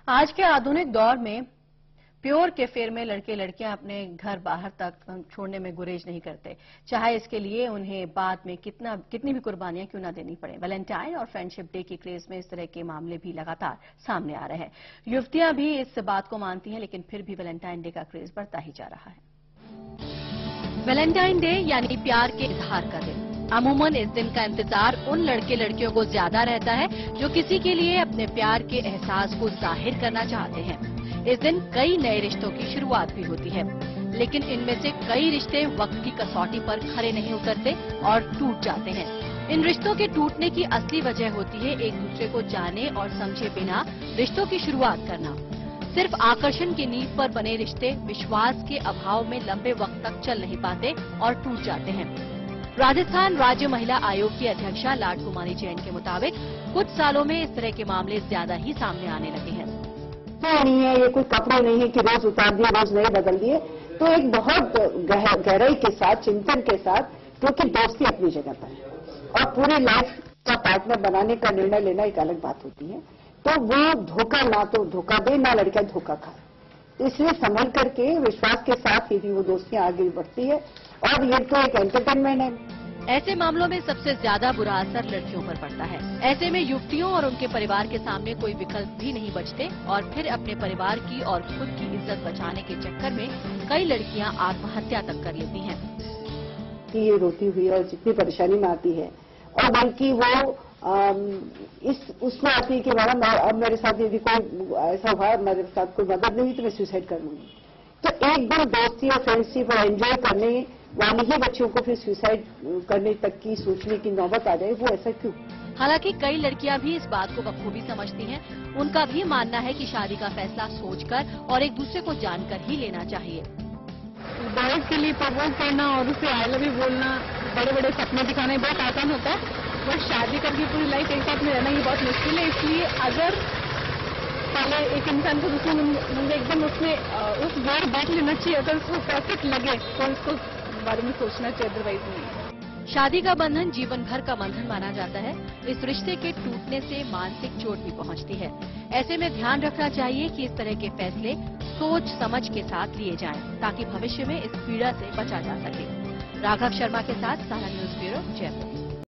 आज के आधुनिक दौर में प्योर के फेर में लड़के लड़कियां अपने घर बाहर तक छोड़ने में गुरेज नहीं करते, चाहे इसके लिए उन्हें बाद में कितनी भी कुर्बानियां क्यों ना देनी पड़े। वैलेंटाइन और फ्रेंडशिप डे की क्रेज में इस तरह के मामले भी लगातार सामने आ रहे हैं। युवतियां भी इस बात को मानती हैं, लेकिन फिर भी वैलेंटाइन डे का क्रेज बढ़ता ही जा रहा है। वैलेंटाइन डे यानी प्यार के इजहार का दिन। अमूमन इस दिन का इंतजार उन लड़के लड़कियों को ज्यादा रहता है जो किसी के लिए अपने प्यार के एहसास को जाहिर करना चाहते हैं। इस दिन कई नए रिश्तों की शुरुआत भी होती है, लेकिन इनमें से कई रिश्ते वक्त की कसौटी पर खरे नहीं उतरते और टूट जाते हैं। इन रिश्तों के टूटने की असली वजह होती है एक दूसरे को जाने और समझे बिना रिश्तों की शुरुआत करना। सिर्फ आकर्षण की नींव पर बने रिश्ते विश्वास के अभाव में लंबे वक्त तक चल नहीं पाते और टूट जाते हैं। राजस्थान राज्य महिला आयोग की अध्यक्षा लाड कुमारी जैन के मुताबिक कुछ सालों में इस तरह के मामले ज्यादा ही सामने आने लगे हैं। नहीं है, ये कोई कपड़े नहीं है कि रोज उतार दिए रोज नए बदल दिए। तो एक बहुत गहराई के साथ, चिंतन के साथ, क्योंकि दोस्ती अपनी जगह पर है और पूरी लाइफ का पार्टनर बनाने का निर्णय लेना एक अलग बात होती है। तो वो धोखा ना तो धोखा दे, ना लड़का धोखा खाए। इसलिए संभल करके विश्वास के साथ ही वो दोस्तियां आगे बढ़ती है और ये तो एक एंटरटेनमेंट है। ऐसे मामलों में सबसे ज्यादा बुरा असर लड़कियों पर पड़ता है। ऐसे में युवतियों और उनके परिवार के सामने कोई विकल्प भी नहीं बचते और फिर अपने परिवार की और खुद की इज्जत बचाने के चक्कर में कई लड़कियां आत्महत्या तक कर लेती हैं। कि ये रोती हुई और जितनी परेशानी में आती है और बल्कि वो उसमें आती है कि मैडम अब मेरे साथ यदि कोई ऐसा हुआ, मेरे साथ कोई मदद नहीं हुई तो मैं सुसाइड कर लूंगी। तो एकदम दोस्ती और फ्रेंडशिप और एंजॉय करने वाली ही बच्चों को फिर सुसाइड करने तक की सोचने की नौबत आ जाए, वो ऐसा क्यों? हालांकि कई लड़कियां भी इस बात को बखूबी समझती हैं। उनका भी मानना है कि शादी का फैसला सोचकर और एक दूसरे को जानकर ही लेना चाहिए। बॉयज के लिए प्रपोज करना और उसे आई लव यू बोलना, बड़े बड़े सपने दिखाना बहुत आसान होता है, बट शादी करके पूरी लाइफ एक साथ में रहना ये बहुत मुश्किल है। इसलिए अगर पहले एक इंसान को दूसरे मुझे एकदम उसमें उस बार बैठ लेना चाहिए, अगर उसको परफेक्ट लगे तो उसको बारे में सोचना चाहिए, अदरवाइज नहीं। शादी का बंधन जीवन भर का बंधन माना जाता है। इस रिश्ते के टूटने से मानसिक चोट भी पहुंचती है। ऐसे में ध्यान रखना चाहिए कि इस तरह के फैसले सोच समझ के साथ लिए जाएं, ताकि भविष्य में इस पीड़ा से बचा जा सके। राघव शर्मा के साथ सारा न्यूज ब्यूरो, जयपुर।